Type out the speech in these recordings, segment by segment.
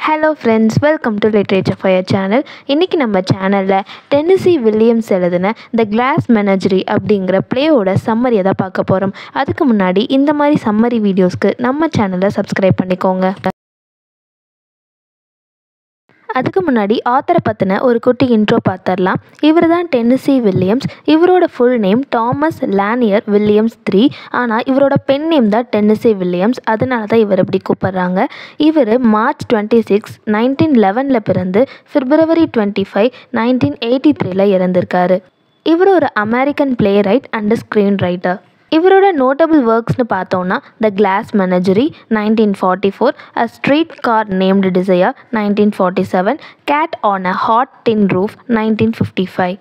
Hello friends, welcome to literature fire channel. இன்றைக்கி நம்ம சேனலில் டென்னசி வில்லியம்ஸ் எழுதின த கிளாஸ் மெனஜரி அப்படிங்கிற ப்ளேயோட சம்மரியை தான் பார்க்க போகிறோம். அதுக்கு முன்னாடி இந்த மாதிரி சம்மரி வீடியோஸ்க்கு நம்ம சேனலை சப்ஸ்கிரைப் பண்ணிக்கோங்க. அதுக்கு முன்னாடி ஆத்தரை பற்றின ஒரு குட்டி இன்ட்ரோ பார்த்துடலாம். இவர் தான் டென்னசி வில்லியம்ஸ். இவரோட full name Thomas Lanier Williams III. ஆனால் இவரோட பென் நேம் தான் டென்னசி வில்லியம்ஸ். அதனால தான் இவர் இப்படி கூப்பிட்றாங்க. இவர் March 26, 1911 பிறந்து February 25, 1983 இறந்திருக்காரு. இவர் ஒரு American playwright and screenwriter. இவரோட நோட்டபிள் ஒர்க்ஸ்னு பார்த்தோன்னா the glass menagerie 1944, a streetcar named desire 1947, cat on a hot tin roof 1955.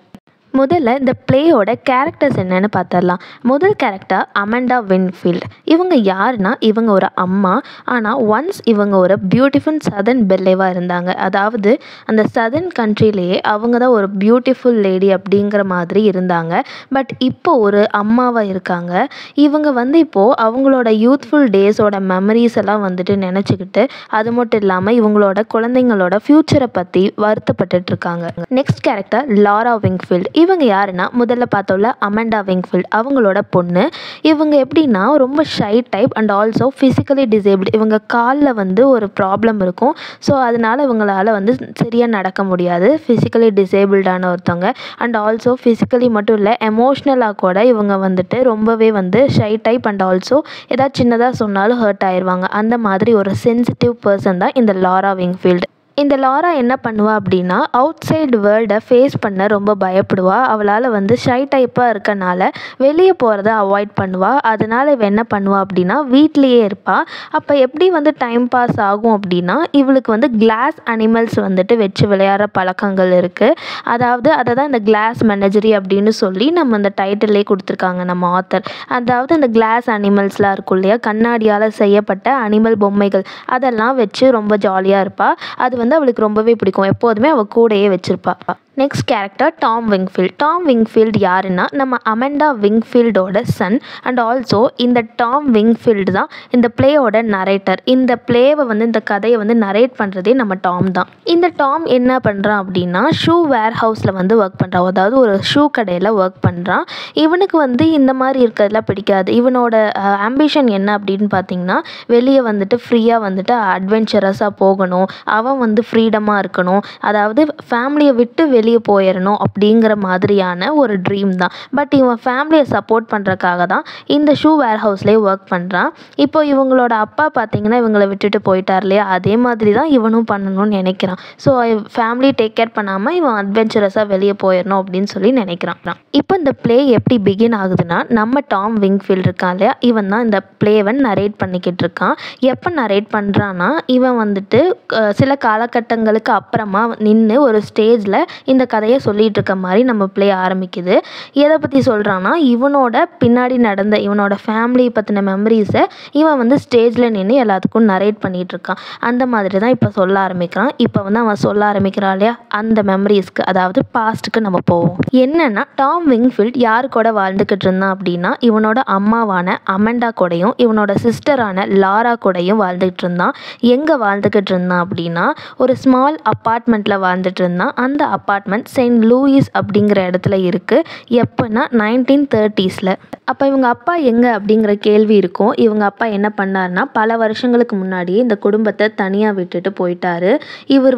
முதல்ல இந்த பிளேயோட கேரக்டர்ஸ் என்னென்னு பார்த்துடலாம். முதல் கேரக்டர் அமெண்டா வின்ஃபீல்ட். இவங்க யாருன்னா, இவங்க ஒரு அம்மா. ஆனால் ஒன்ஸ் இவங்க ஒரு பியூட்டிஃபுல் சதர்ன் பெல்லேவாக இருந்தாங்க. அதாவது அந்த சதர்ன் கண்ட்ரிலேயே அவங்க தான் ஒரு பியூட்டிஃபுல் லேடி அப்படிங்கிற மாதிரி இருந்தாங்க. பட் இப்போது ஒரு அம்மாவாக இருக்காங்க. இவங்க இப்போது அவங்களோட யூத்ஃபுல் டேஸோட மெமரிஸ் எல்லாம் நினச்சிக்கிட்டு, அது மட்டும் இல்லாமல் இவங்களோட குழந்தைங்களோட ஃப்யூச்சரை பற்றி வருத்தப்பட்டுட்டு இருக்காங்க. Next character Laura Wingfield. இவங்க யாருன்னா, முதல்ல பார்த்தோம்ல அமெண்டா விங்ஃபீல்ட், அவங்களோட பொண்ணு. இவங்க எப்படின்னா ரொம்ப shy type and also physically disable. இவங்க காலில் ஒரு ப்ராப்ளம் இருக்கும். ஸோ அதனால் இவங்களால் சரியாக நடக்க முடியாது. ஃபிசிக்கலி டிசேபிள்டான ஒருத்தவங்க. அண்ட் ஆல்சோ ஃபிசிக்கலி மட்டும் இல்லை, எமோஷ்னலாக கூட இவங்க ரொம்பவே ஷை டைப் அண்ட் ஆல்சோ ஏதாவது சின்னதாக சொன்னாலும் ஹர்ட் ஆயிடுவாங்க. அந்த மாதிரி ஒரு சென்சிட்டிவ் பர்சன் தான் இந்த லாரா விங்ஃபீல்டு. இந்த லாரா என்ன பண்ணுவா அப்படின்னா, அவுட் சைடு வேர்ல்டை ஃபேஸ் பண்ண ரொம்ப பயப்படுவா. அவளால் ஷை டைப்பாக இருக்கனால வெளியே போகிறத அவாய்ட் பண்ணுவாள். அதனால் இவள் என்ன பண்ணுவா அப்படின்னா, வீட்லேயே இருப்பாள். அப்போ எப்படி டைம் பாஸ் ஆகும் அப்படின்னா, இவளுக்கு கிளாஸ் அனிமல்ஸ் வச்சு விளையாடுற பழக்கங்கள் இருக்குது. அதாவது அதை தான் இந்த கிளாஸ் மெனஜரி அப்படின்னு சொல்லி நம்ம இந்த டைட்டிலே கொடுத்துருக்காங்க நம்ம ஆத்தர். அதாவது இந்த கிளாஸ் அனிமல்ஸ்லாம் இருக்கும் இல்லையா, கண்ணாடியால் செய்யப்பட்ட அனிமல் பொம்மைகள், அதெல்லாம் வச்சு ரொம்ப ஜாலியாக இருப்பாள். அது அவளுக்கு ரொம்பவே பிடிக்கும். எப்போதுமே அவள் கூடையே வச்சிருப்பா. Next character Tom Wingfield. Tom Wingfield யாருன்னா, நம்ம அமெண்டா விங்ஃபீல்டோட சன். அண்ட் ஆல்சோ இந்த டாம் விங்ஃபீல்டு தான் இந்த பிளேயோட நரேட்டர். இந்த பிளேவை இந்த கதையை நரேட் பண்ணுறதே நம்ம டாம் தான். இந்த டாம் என்ன பண்ணுறான் அப்படின்னா, ஷூ வேர் ஹவுஸில் ஒர்க் பண்ணுறான். அதாவது ஒரு ஷூ கடையில் ஒர்க் பண்ணுறான். இவனுக்கு இந்த மாதிரி இருக்கிறதுலாம் பிடிக்காது. இவனோட ஆம்பிஷன் என்ன அப்படின்னு பார்த்தீங்கன்னா, வெளியே ஃப்ரீயாக அட்வென்ச்சரஸாக போகணும். அவன் ஃப்ரீடமாக இருக்கணும். அதாவது ஃபேமிலியை விட்டு வெளியே போயிடணும் அப்படிங்கிற மாதிரியான ஒரு ட்ரீம் தான். பட் இவன் ஃபேமிலியை சப்போர்ட் பண்ணுறக்காக தான் இந்த ஷூ வேர் ஹவுஸ்லேயே ஒர்க் பண்ணுறான். இப்போ இவங்களோட அப்பா பார்த்தீங்கன்னா இவங்களை விட்டுட்டு போயிட்டார் இல்லையா, அதே மாதிரி தான் இவனும் பண்ணணும்னு நினைக்கிறான். ஸோ ஃபேமிலி டேக் கேர் பண்ணாமல் இவன் அட்வென்ச்சரஸாக வெளியே போயிடணும் அப்படின்னு சொல்லி நினைக்கிறான். இப்போ இந்த பிளே எப்படி பிகின் ஆகுதுன்னா, நம்ம டாம் விங்ஃபீல்ட் இருக்கான் இல்லையா, இவன் தான் இந்த பிளேவை நரேட் பண்ணிக்கிட்டு இருக்கான். எப்போ நரேட் பண்ணுறான்னா, இவன் சில காலகட்டங்களுக்கு அப்புறமா நின்று ஒரு ஸ்டேஜில் இந்த கதையை சொல்லிகிட்டு இருக்க மாதிரி நம்ம பிளே ஆரம்பிக்குது. எதை பற்றி சொல்கிறான்னா, இவனோட பின்னாடி நடந்த இவனோட ஃபேமிலி பற்றின மெமரிஸை இவன் ஸ்டேஜில் நின்று எல்லாத்துக்கும் நரேட் பண்ணிகிட்டு இருக்கான். அந்த மாதிரி தான் இப்போ சொல்ல ஆரம்பிக்கிறான். இப்போ அவன் சொல்ல ஆரம்பிக்கிறான் இல்லையா, அந்த மெமரிஸ்க்கு, அதாவது பாஸ்ட்டுக்கு நம்ம போவோம். என்னென்னா, டாம் விங்ஃபீல்ட் யார் கூட வாழ்ந்துக்கிட்டு இருந்தான் அப்படின்னா, இவனோட அம்மாவான அமெண்டா கூடயும் இவனோட சிஸ்டரான லாரா கூடயும் வாழ்ந்துக்கிட்டு இருந்தான். எங்கே வாழ்ந்துக்கிட்டு இருந்தான் அப்படின்னா, ஒரு ஸ்மால் அப்பார்ட்மெண்ட்டில் வாழ்ந்துட்டு இருந்தான். அந்த அப்பார்ட்மெண்ட் செயின்ட் லூயிஸ் அப்படிங்கிற இடத்துல இருக்குது. எப்போன்னா 1930s. அப்போ இவங்க அப்பா எங்கே அப்படிங்கிற கேள்வி இருக்கும். இவங்க அப்பா என்ன பண்ணார்னா, பல வருஷங்களுக்கு முன்னாடியே இந்த குடும்பத்தை தனியாக விட்டுட்டு போயிட்டாரு. இவர்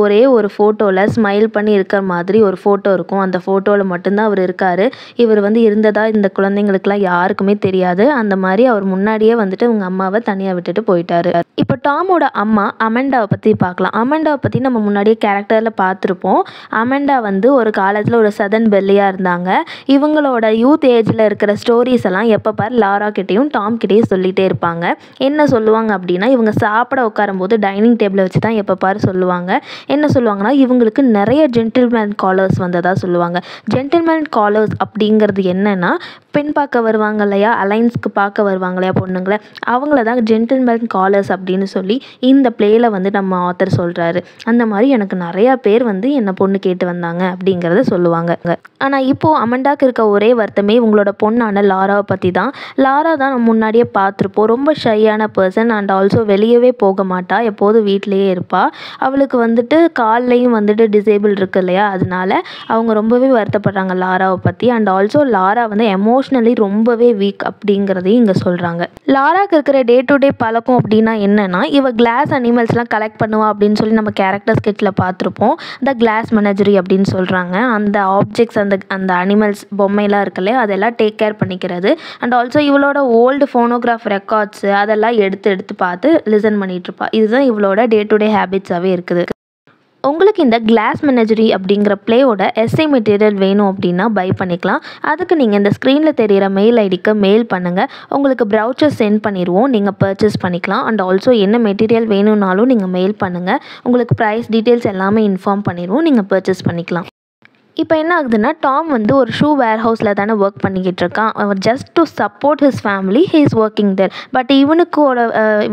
ஒரே ஒரு ஃபோட்டோவில் ஸ்மைல் பண்ணி இருக்கிற மாதிரி ஒரு ஃபோட்டோ இருக்கும். அந்த ஃபோட்டோவில் மட்டும்தான் அவர் இருக்கார். இவர் இருந்ததா இந்த குழந்தைங்களுக்குலாம் யாருக்குமே தெரியாது. அந்த மாதிரி அவர் முன்னாடியே இவங்க அம்மாவை தனியாக விட்டுட்டு போயிட்டாரு. இப்போ டாமோட அம்மா அமெண்டாவை பற்றி பார்க்கலாம். அமெண்டாவை பற்றி நம்ம முன்னாடியே கேரக்டரில் பார்த்துருப்போம். அமெண்டா ஒரு காலத்தில் ஒரு சதர்ன் பெல்லியாக இருந்தாங்க. இவங்களோட யூத் ஏஜில் இருக்கிற ஸ்டோரிஸ் எல்லாம் எப்போ பார் லாரா கிட்டேயும் டாம் கிட்டேயும் சொல்லிகிட்டே இருப்பாங்க. என்ன சொல்லுவாங்க அப்படின்னா, இவங்க சாப்பிட உட்காரும்போது டைனிங் டேபிளை வச்சு தான் எப்போ பார் சொல்லுவாங்க. என்ன சொல்லுவாங்கன்னா, இவங்களுக்கு நிறைய ஜென்டில்மேன் காலர்ஸ் வந்ததாக சொல்லுவாங்க. ஜென்டில்மேன் காலர்ஸ் அப்படிங்கிறது என்னென்னா, பெண் பார்க்க வருவாங்க இல்லையா, அலைன்ஸ்க்கு பார்க்க வருவாங்க இல்லையா பொண்ணுங்களை, அவங்கள தான் ஜென்டில்மேன் காலர்ஸ் அப்படின்னு சொல்லி இந்த பிளேயில் நம்ம ஆத்தர் சொல்கிறாரு. அந்த மாதிரி எனக்கு நிறையா பேர் என்னை பொண்ணு கேட்டு வந்தாங்க அப்படிங்கிறத சொல்லுவாங்க. ஆனால் இப்போது அமண்டாக்கு இருக்க ஒரே வருத்தமே இவங்களோட பொண்ணான லாராவை பற்றி தான். லாரா தான் நம்ம முன்னாடியே பார்த்துருப்போம், ரொம்ப ஷையான பர்சன் அண்ட் ஆல்சோ வெளியவே போக மாட்டா, எப்போதும் வீட்டிலையே இருப்பாள். அவளுக்கு வந்துட்டு கால்லையும் வந்துட்டு டிசேபிள் இருக்கு இல்லையா, அதனால அவங்க ரொம்பவே வருத்தப்படுறாங்க லாராவை பற்றி. அண்ட் ஆல்சோ லாரா வந்து எமோஷ்னலி ரொம்பவே வீக் அப்படிங்கிறதையும் இங்கே சொல்கிறாங்க. லாராக்கு இருக்கிற டே டு டே பழக்கம் அப்படின்னா என்னென்னா, இவ கிளாஸ் அனிமல்ஸ்லாம் கலெக்ட் பண்ணுவா அப்படின்னு சொல்லி நம்ம கேரக்டர் ஸ்கெட்சில் பார்த்துருப்போம். த கிளாஸ் மெனஜரி அப்படின்னு சொல்கிறாங்க. அந்த ஆப்ஜெக்ட்ஸ் அந்த அனிமல்ஸ் பொம்மையெல்லாம் இருக்கு இல்லையா, அதெல்லாம் டேக் கேர் பண்ணிக்கிறது. அண்ட் ஆல்சோ இவளோட ஓல்டு ஃபோனோகிராஃப் ரெக்கார்ட்ஸு அதெல்லாம் எடுத்து பார்த்து லிசன் பண்ணிகிட்ருப்பா. இதுதான் இவளோட டே டு டே ஹேபிட்ஸாகவே இருக்குது. உங்களுக்கு இந்த கிளாஸ் மெனஜரி அப்படிங்கிற பிளேயோட எஸ்ஏ மெட்டீரியல் வேணும் அப்படின்னா பை பண்ணிக்கலாம். அதுக்கு நீங்கள் இந்த ஸ்க்ரீனில் தெரிகிற மெயில் ஐடிக்கு மெயில் பண்ணுங்கள். உங்களுக்கு ப்ரௌச்சர் சென்ட் பண்ணிடுவோம், நீங்கள் பர்ச்சேஸ் பண்ணிக்கலாம். அண்ட் ஆல்சோ என்ன மெட்டீரியல் வேணும்னாலும் நீங்கள் மெயில் பண்ணுங்கள். உங்களுக்கு ப்ரைஸ் டீட்டெயில்ஸ் எல்லாமே இன்ஃபார்ம் பண்ணிடுவோம், நீங்கள் பர்ச்சேஸ் பண்ணிக்கலாம். இப்போ என்ன ஆகுதுன்னா, டாம் வந்து ஒரு ஷூ வேர் ஹவுஸில் தானே ஒர்க் பண்ணிக்கிட்டு இருக்கான். அவர் just to support his family he is working there. But இவனுக்கோட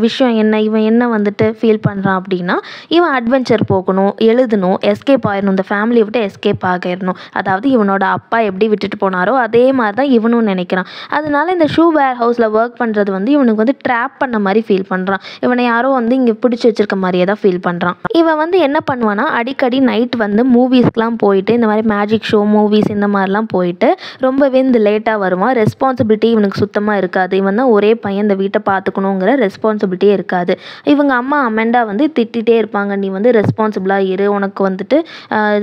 விஷயம் என்ன, இவன் என்ன வந்துட்டு ஃபீல் பண்ணுறான் அப்படின்னா, இவன் அட்வென்ச்சர் போகணும், எழுதணும், எஸ்கேப் ஆகிடணும், இந்த ஃபேமிலியை விட்டு எஸ்கேப் ஆகிடணும். அதாவது இவனோட அப்பா எப்படி விட்டுட்டு போனாரோ அதே மாதிரி தான் இவனும் நினைக்கிறான். அதனால இந்த ஷூ வேர் ஹவுஸில் ஒர்க் பண்ணுறது வந்து இவனுக்கு வந்து ட்ராப் பண்ண மாதிரி ஃபீல் பண்ணுறான். இவனை யாரோ வந்து இங்கே பிடிச்சி வச்சிருக்க மாதிரியே தான் ஃபீல் பண்ணுறான். இவன் வந்து என்ன பண்ணுவான்னா, அடிக்கடி நைட் வந்து மூவிஸ்க்கெலாம் போயிட்டு இந்த மாதிரி மேஜிக் ஷோ மூவிஸ் இந்த மாதிரிலாம் போயிட்டு ரொம்பவே இந்த லேட்டாக வருவான். ரெஸ்பான்சிபிலிட்டி இவனுக்கு சுத்தமாக இருக்காது. இவன் தான் ஒரே பையன், இந்த வீட்டை பார்த்துக்கணுங்கிற ரெஸ்பான்சிபிலிட்டியே இருக்காது. இவங்க அம்மா அமெண்டா வந்து திட்டிகிட்டே இருப்பாங்க, நீ வந்து ரெஸ்பான்சிபிளாக இரு, உனக்கு வந்துட்டு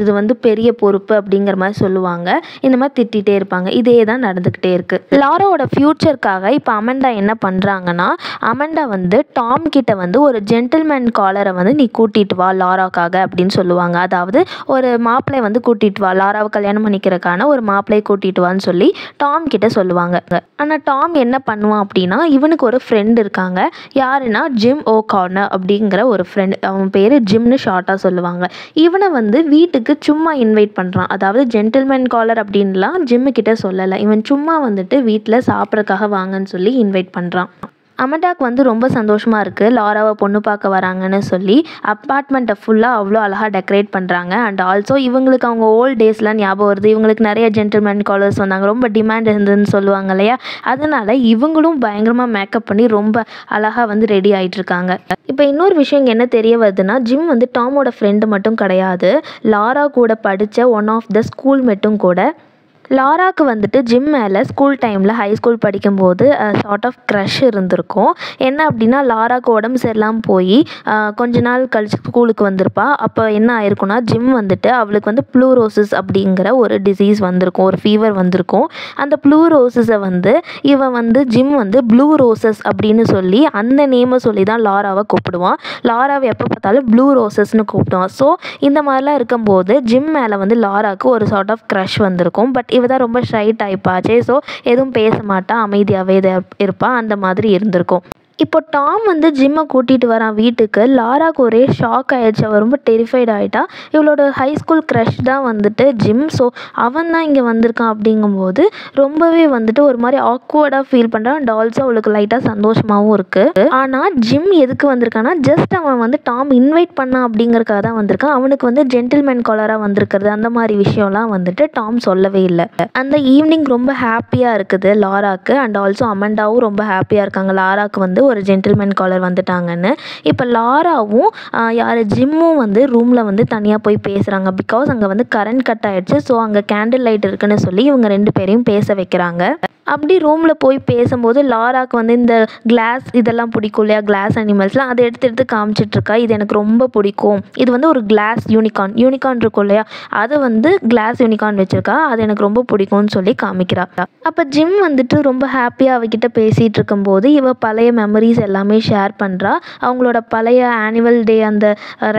இது வந்து பெரிய பொறுப்பு அப்படிங்கிற மாதிரி சொல்லுவாங்க. இந்த மாதிரி திட்டிகிட்டே இருப்பாங்க. இதே தான் நடந்துக்கிட்டே இருக்குது. லாராவோட ஃப்யூச்சருக்காக இப்போ அமெண்டா என்ன பண்ணுறாங்கன்னா, அமெண்டா வந்து டாம் கிட்ட வந்து ஒரு ஜென்டில்மேன் காலரை வந்து நீ கூட்டிகிட்டு வா லாராக்காக அப்படின்னு சொல்லுவாங்க. அதாவது ஒரு மாப்பிள்ளை வந்து கூட்டிகிட்டு வா, லாராவை கல்யாணம் பண்ணிக்கிறதுக்கான ஒரு மாப்பிள்ளையை கூட்டிகிட்டு வான்னு சொல்லி டாம் கிட்ட சொல்லுவாங்க. ஆனால் டாம் என்ன பண்ணுவான் அப்படின்னா, இவனுக்கு ஒரு ஃப்ரெண்ட் இருக்காங்க. யாருன்னா ஜிம் ஓகார்னர் அப்படிங்கிற ஒரு ஃப்ரெண்ட். அவன் பேர் ஜிம்னு ஷார்ட்டாக சொல்லுவாங்க. இவனை வந்து வீட்டுக்கு சும்மா இன்வைட் பண்ணுறான். அதாவது ஜென்டில்மேன் காலர் அப்படின்லாம் ஜிம்மு கிட்ட சொல்லலை. இவன் சும்மா வந்துட்டு வீட்டில் சாப்பிட்றதுக்காக வாங்கன்னு சொல்லி இன்வைட் பண்ணுறான். அமெண்டாக்கு வந்து ரொம்ப சந்தோஷமாக இருக்குது, லாராவை பொண்ணு பார்க்க வராங்கன்னு சொல்லி அப்பார்ட்மெண்ட்டை ஃபுல்லாக அவ்வளோ அழகாக டெக்கரேட் பண்ணுறாங்க. அண்ட் ஆல்சோ இவங்களுக்கு அவங்க ஓல்ட் டேஸ்லாம் ஞாபகம் வருது. இவங்களுக்கு நிறைய ஜென்டில்மேன் காலர்ஸ் வந்தாங்க, ரொம்ப டிமாண்ட் இருந்ததுன்னு சொல்லுவாங்க இல்லையா. அதனால் இவங்களும் பயங்கரமாக மேக்கப் பண்ணி ரொம்ப அழகாக வந்து ரெடி ஆகிட்டுருக்காங்க. இப்போ இன்னொரு விஷயம் என்ன தெரிய வருதுன்னா, ஜிம் வந்து டாமோட ஃப்ரெண்டு மட்டும் கிடையாது, லாரா கூட படித்த ஒன் ஆஃப் த ஸ்கூல் மேட்டும் கூட. லாராக்கு வந்துட்டு ஜிம் மேலே ஸ்கூல் டைமில் ஹை ஸ்கூல் படிக்கும்போது சார்ட் ஆஃப் க்ரஷ் இருந்திருக்கும். என்ன அப்படின்னா, லாராக்கு உடம்பு சரியில்லாமல் போய் கொஞ்ச நாள் கழிச்சு ஸ்கூலுக்கு வந்திருப்பா. அப்போ என்ன ஆயிருக்குன்னா, ஜிம் வந்துட்டு அவளுக்கு வந்து ப்ளூரோசிஸ் அப்படிங்கிற ஒரு டிசீஸ் வந்திருக்கும், ஒரு ஃபீவர் வந்திருக்கும். அந்த ப்ளூரோசிஸை வந்து இவன் வந்து ஜிம் வந்து ப்ளூ ரோசஸ் அப்படின்னு சொல்லி அந்த நேமை சொல்லி தான் லாராவை கூப்பிடுவான். லாராவை எப்போ பார்த்தாலும் ப்ளூ ரோசஸ்ன்னு கூப்பிடுவான். ஸோ இந்த மாதிரிலாம் இருக்கும்போது ஜிம் மேலே வந்து லாராக்கு ஒரு சார்ட் ஆஃப் க்ரஷ் வந்திருக்கும். பட் இவ தான் ரொம்ப ஷை டைப்பாச்சே, ஸோ எதுவும் பேச மாட்டா, அமைதியாகவே இருப்பாள். அந்த மாதிரி இருந்திருக்கும். இப்போ டாம் வந்து ஜிம்மை கூட்டிகிட்டு வரான் வீட்டுக்கு. லாராக்கு ஒரே ஷாக் ஆகிடுச்சு, அவள் ரொம்ப டெரிஃபைட் ஆகிட்டா. இவளோட ஹை ஸ்கூல் க்ரஷ் தான் வந்துட்டு ஜிம், ஸோ அவன் தான் இங்கே வந்திருக்கான் அப்படிங்கும்போது ரொம்பவே வந்துட்டு ஒரு மாதிரி ஆக்வர்டாக ஃபீல் பண்ணுறான். அண்ட் ஆல்சோ அவளுக்கு லைட்டாக சந்தோஷமாகவும் இருக்குது. ஆனால் ஜிம் எதுக்கு வந்திருக்கான்னா, ஜஸ்ட் அவன் வந்து டாம் இன்வைட் பண்ணான் அப்படிங்கிறக்காக தான் வந்திருக்கான். அவனுக்கு வந்து ஜென்டில்மேன் காலராக வந்திருக்கிறது அந்த மாதிரி விஷயம்லாம் வந்துட்டு டாம் சொல்லவே இல்லை. அந்த ஈவினிங் ரொம்ப ஹாப்பியாக இருக்குது லாராக்கு. அண்ட் ஆல்சோ அமெண்டாவும் ரொம்ப ஹாப்பியாக இருக்காங்க, லாராக்கு வந்து ஒரு ஜென்டில்மேன் காலர் வந்துட்டாங்கன்னு. இப்போ லாராவும் யார் ஜிம்மும் வந்து ரூமில் வந்து தனியாக போய் பேசுகிறாங்க. பிகாஸ் அங்கே வந்து கரண்ட் கட் ஆகிடுச்சு. ஸோ அங்கே கேண்டில் லைட் இருக்குன்னு சொல்லி இவங்க 2 பேரையும் பேச வைக்கிறாங்க. அப்படி ரூமில் போய் பேசும்போது லாராக்கு வந்து இந்த கிளாஸ் இதெல்லாம் பிடிக்கும் இல்லையா, கிளாஸ் அனிமல்ஸ்லாம் அதை எடுத்து காமிச்சிட்ருக்கா. இது எனக்கு ரொம்ப பிடிக்கும், இது வந்து ஒரு கிளாஸ் யூனிகார்ன் இருக்கும் இல்லையா, அதை வந்து கிளாஸ் யூனிகார்ன் வச்சுருக்கா, அது எனக்கு ரொம்ப பிடிக்கும்னு சொல்லி காமிக்கிறா. அப்போ ஜிம் வந்துட்டு ரொம்ப ஹாப்பியாக அவகிட்ட பேசிகிட்டு இருக்கும்போது இவ பழைய மெமரிஸ் எல்லாமே ஷேர் பண்ணுறா. அவங்களோட பழைய ஆனுவல் டே அந்த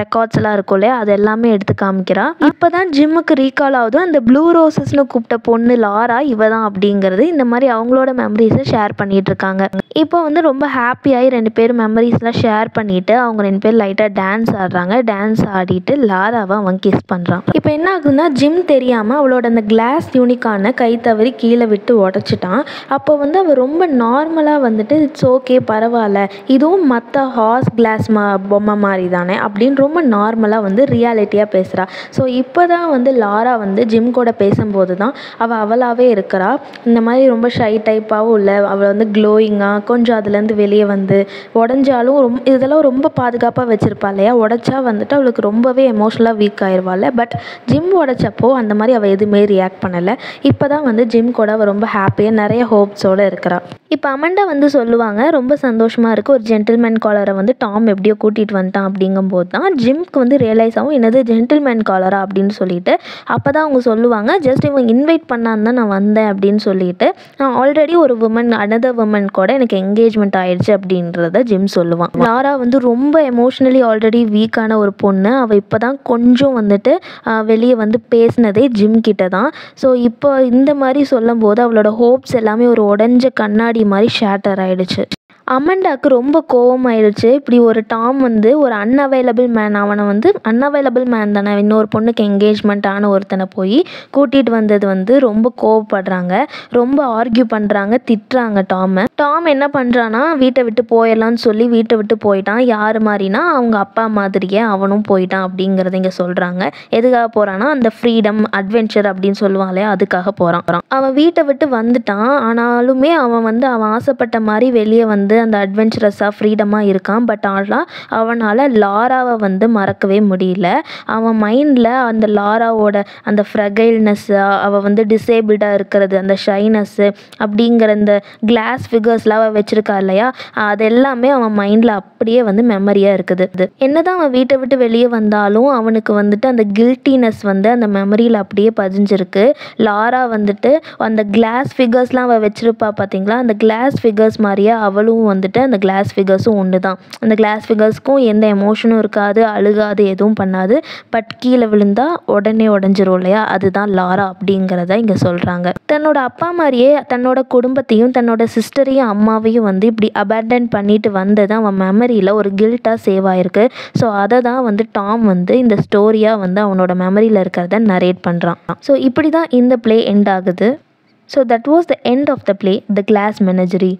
ரெக்கார்ட்ஸ் எல்லாம் இருக்கும் இல்லையா, அது எல்லாமே எடுத்து காமிக்கிறா. இப்போ தான் ஜிம்முக்கு ரீகால் ஆகுது, அந்த ப்ளூ ரோசஸ்னு கூப்பிட்ட பொண்ணு லாரா இவ தான் அப்படிங்கிறது. இந்த மாதிரி அவங்களோட மெமரிஸை ஷேர் பண்ணிட்டு இருக்காங்க. இப்போ வந்து ரொம்ப ஹாப்பியாகி 2 பேரும் மெமரிஸ்லாம் ஷேர் பண்ணிவிட்டு அவங்க 2 பேர் லைட்டாக டான்ஸ் ஆடுறாங்க. டான்ஸ் ஆடிட்டு லாராவை அவன் கிஸ் பண்ணுறான். இப்போ என்ன ஆகுதுன்னா, ஜிம் தெரியாமல் அவளோட அந்த கிளாஸ் யூனிகார்னை கை தவறி கீழே விட்டு உடச்சிட்டான். அப்போ வந்து அவள் ரொம்ப நார்மலாக வந்துட்டு இட்ஸ் ஓகே பரவாயில்ல பரவாயில்ல, இதுவும் மற்ற ஹார்ஸ் கிளாஸ் பொம்மை மாதிரி தானே அப்படின்னு ரொம்ப நார்மலாக வந்து ரியாலிட்டியாக பேசுகிறா. ஸோ இப்போ தான் வந்து லாரா வந்து ஜிம் கூட பேசும்போது தான் அவளாகவே இருக்கிறா. இந்த மாதிரி ரொம்ப ஷை டைப்பாகவும் இல்லை, அவள் வந்து க்ளோயிங்காக கொஞ்சம் அதுலேருந்து வெளியே வந்து உடஞ்சாலும் இதெல்லாம் ரொம்ப பாதுகாப்பாக வச்சுருப்பா இல்லையா. உடச்சா வந்துட்டு அவளுக்கு ரொம்பவே எமோஷ்னலாக வீக் ஆயிடுவாள். பட் ஜிம் உடச்சப்போ அந்த மாதிரி அவள் எதுவுமே ரியாக்ட் பண்ணலை. இப்போ தான் வந்து ஜிம் கூட அவள் ரொம்ப ஹாப்பியாக நிறைய ஹோப்ஸோடு இருக்கிறா. இப்போ அமண்டா வந்து சொல்லுவாங்க, ரொம்ப சந்தோஷமாக இருக்குது, ஒரு ஜென்டில்மேன் காலரை வந்து டாம் எப்படியோ கூட்டிகிட்டு வந்துட்டான் அப்படிங்கும்போது தான் ஜிம்க்கு வந்து ரியலைஸ் ஆகும் என்னது ஜென்டில்மேன் காலரா அப்படின்னு சொல்லிட்டு. அப்போ தான் அவங்க சொல்லுவாங்க, ஜஸ்ட் இவங்க இன்வைட் பண்ணான்னு தான் நான் வந்தேன் அப்படின்னு சொல்லிட்டு, நான் ஆல்ரெடி ஒரு அனதர் உமன் கூட எனக்கு என்கேஜ்மெண்ட் ஆயிடுச்சு அப்படின்றத ஜிம் சொல்லுவான். லாரா வந்து ரொம்ப எமோஷ்னலி ஆல்ரெடி வீக்கான ஒரு பொண்ணு. அவள் இப்போ தான் கொஞ்சம் வந்துட்டு வெளியே வந்து பேசினதே ஜிம் கிட்ட தான். ஸோ இப்போ இந்த மாதிரி சொல்லும் போது அவளோட ஹோப்ஸ் எல்லாமே ஒரு உடஞ்ச கண்ணாடி மாதிரி ஷேட்டர் ஆயிடுச்சு. அமண்டாவுக்கு ரொம்ப கோவமாயிடுச்சு. இப்படி ஒரு டாம் வந்து ஒரு அன்அவைலபிள் மேன், அவனை வந்து அன்அவைலபிள் மேன் தானே, இன்னொரு பொண்ணுக்கு என்கேஜ்மெண்ட் ஆன ஒருத்தனை போய் கூட்டிகிட்டு வந்தது வந்து ரொம்ப கோவப்படுறாங்க, ரொம்ப ஆர்கியூ பண்ணுறாங்க, திட்டுறாங்க டாம் என்ன பண்ணுறான்னா வீட்டை விட்டு போயிடலான்னு சொல்லி வீட்டை விட்டு போயிட்டான். யார் மாதிரினா அவங்க அப்பா மாதிரியே அவனும் போயிட்டான் அப்படிங்கிறத இங்கே சொல்கிறாங்க. எதுக்காக போகிறான்னா அந்த ஃப்ரீடம் அட்வென்ச்சர் அப்படின்னு சொல்லுவாங்களே அதுக்காக போகிறான். அவன் வீட்டை விட்டு வந்துட்டான், ஆனாலுமே அவன் வந்து அவன் ஆசைப்பட்ட மாதிரி வெளியே வந்து அந்த அட்வென்ச்சரஸாக ஃப்ரீடமாக இருக்கான். பட் ஆனால் அவனால் லாராவை வந்து மறக்கவே முடியல. அவன் மைண்டில் அந்த லாராவோட அந்த ஃப்ரெகைல்னஸ்ஸு, அவள் வந்து டிசேபிள்டாக இருக்கிறது, அந்த ஷைனஸ்ஸு அப்படிங்கிற இந்த கிளாஸ் ஃபிகர்ஸ்லாம் அவள் வச்சுருக்கா இல்லையா, அது எல்லாமே அவன் மைண்டில் அப்படியே வந்து மெமரியாக இருக்குது. என்னதான் அவன் வீட்டை விட்டு வெளியே வந்தாலும் அவனுக்கு வந்துட்டு அந்த கில்ட்டினஸ் வந்து அந்த மெமரியில் அப்படியே பதிஞ்சிருக்கு. லாரா வந்துட்டு அந்த கிளாஸ் ஃபிகர்ஸ்லாம் அவள் வச்சுருப்பா பார்த்தீங்களா, அந்த கிளாஸ் ஃபிகர்ஸ் மாதிரியே அவளும் வந்துட்டு அந்த கிளாஸ் ஃபிகர்ஸும் ஒன்று தான். அந்த கிளாஸ் ஃபிகர்ஸ்க்கும் எந்த எமோஷனும் இருக்காது, அழுகாது, எதுவும் பண்ணாது. பட் கீழே விழுந்தா உடனே உடஞ்சிரும் இல்லையா, அதுதான் லாரா அப்படிங்கிறத இங்கே சொல்கிறாங்க. தன்னோட அப்பா மாதிரியே தன்னோட குடும்பத்தையும் தன்னோட சிஸ்டரையும் அம்மாவையும் வந்து இப்படி அபேண்டன் பண்ணிட்டு வந்தது அவன் மெமரியில் ஒரு கில்ட்டாக சேவ் ஆகிருக்கு. ஸோ அதை தான் வந்து டாம் வந்து இந்த ஸ்டோரியாக வந்து அவனோட மெமரியில் இருக்கிறத நரேட் பண்ணுறான். ஸோ இப்படி தான் இந்த ப்ளே எண்ட் ஆகுது. So that was the end of the play, the glass மெனஜரி.